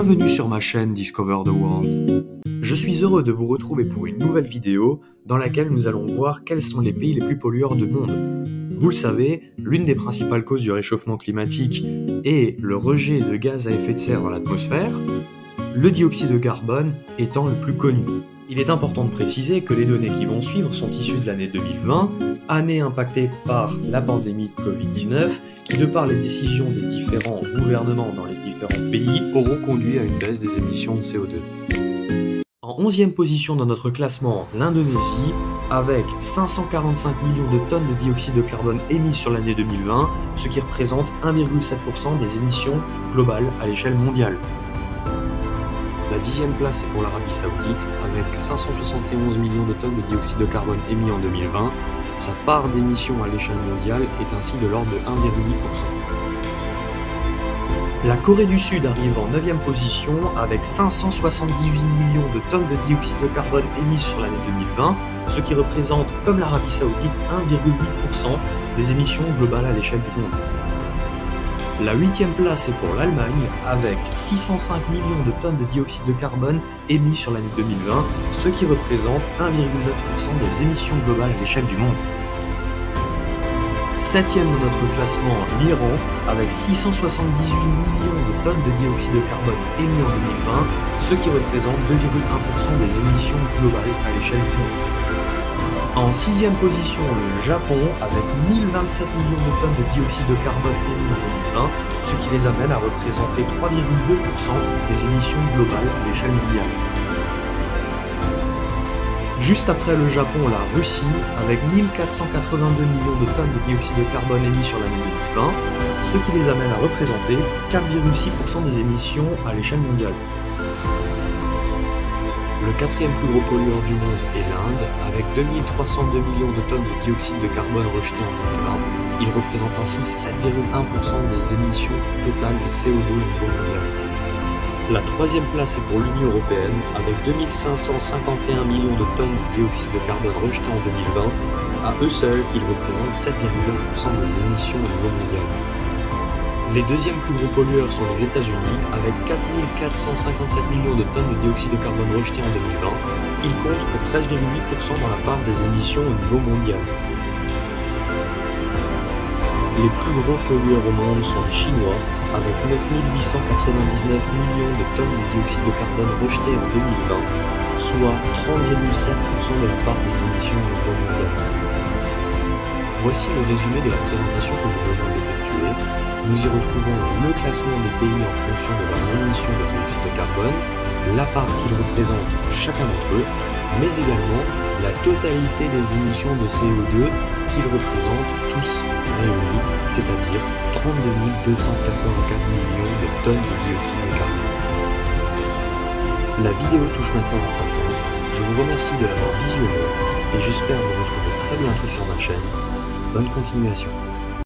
Bienvenue sur ma chaîne Discover the World. Je suis heureux de vous retrouver pour une nouvelle vidéo dans laquelle nous allons voir quels sont les pays les plus pollueurs du monde. Vous le savez, l'une des principales causes du réchauffement climatique est le rejet de gaz à effet de serre dans l'atmosphère, le dioxyde de carbone étant le plus connu. Il est important de préciser que les données qui vont suivre sont issues de l'année 2020, année impactée par la pandémie de Covid-19, qui de par les décisions des différents gouvernements dans les différents pays auront conduit à une baisse des émissions de CO2. En 11e position dans notre classement, l'Indonésie, avec 545 millions de tonnes de dioxyde de carbone émis sur l'année 2020, ce qui représente 1,7% des émissions globales à l'échelle mondiale. La 10e place est pour l'Arabie Saoudite, avec 571 millions de tonnes de dioxyde de carbone émis en 2020. Sa part d'émissions à l'échelle mondiale est ainsi de l'ordre de 1,8%. La Corée du Sud arrive en 9e position, avec 578 millions de tonnes de dioxyde de carbone émis sur l'année 2020, ce qui représente, comme l'Arabie Saoudite, 1,8% des émissions globales à l'échelle du monde. La 8e place est pour l'Allemagne, avec 605 millions de tonnes de dioxyde de carbone émis sur l'année 2020, ce qui représente 1,9% des émissions globales à l'échelle du monde. 7e dans notre classement, l'Iran, avec 678 millions de tonnes de dioxyde de carbone émis en 2020, ce qui représente 2,1% des émissions globales à l'échelle du monde. En 6e position, le Japon, avec 1027 millions de tonnes de dioxyde de carbone émis en 2020, ce qui les amène à représenter 3,2% des émissions globales à l'échelle mondiale. Juste après le Japon, la Russie, avec 1482 millions de tonnes de dioxyde de carbone émis sur l'année 2020, ce qui les amène à représenter 4,6% des émissions à l'échelle mondiale. Le 4e plus gros pollueur du monde est l'Inde, avec 2302 millions de tonnes de dioxyde de carbone rejetées en 2020. Il représente ainsi 7,1% des émissions totales de CO2 au niveau mondial. La 3e place est pour l'Union européenne, avec 2551 millions de tonnes de dioxyde de carbone rejetées en 2020. À eux seuls, ils représentent 7,9% des émissions au niveau mondial. Les 2e plus gros pollueurs sont les États-Unis, avec 4457 millions de tonnes de dioxyde de carbone rejetées en 2020. Ils comptent pour 13,8% dans la part des émissions au niveau mondial. Les plus gros pollueurs au monde sont les Chinois, avec 9899 millions de tonnes de dioxyde de carbone rejetées en 2020, soit 30,7% de la part des émissions au niveau mondial. Voici le résumé de la présentation que nous venons d'effectuer. Nous y retrouvons le classement des pays en fonction de leurs émissions de dioxyde de carbone, la part qu'ils représentent chacun d'entre eux, mais également la totalité des émissions de CO2 qu'ils représentent tous réunis, c'est-à-dire 32 284 millions de tonnes de dioxyde de carbone. La vidéo touche maintenant à sa fin. Je vous remercie de l'avoir visionnée et j'espère vous retrouver très bientôt sur ma chaîne. Bonne continuation.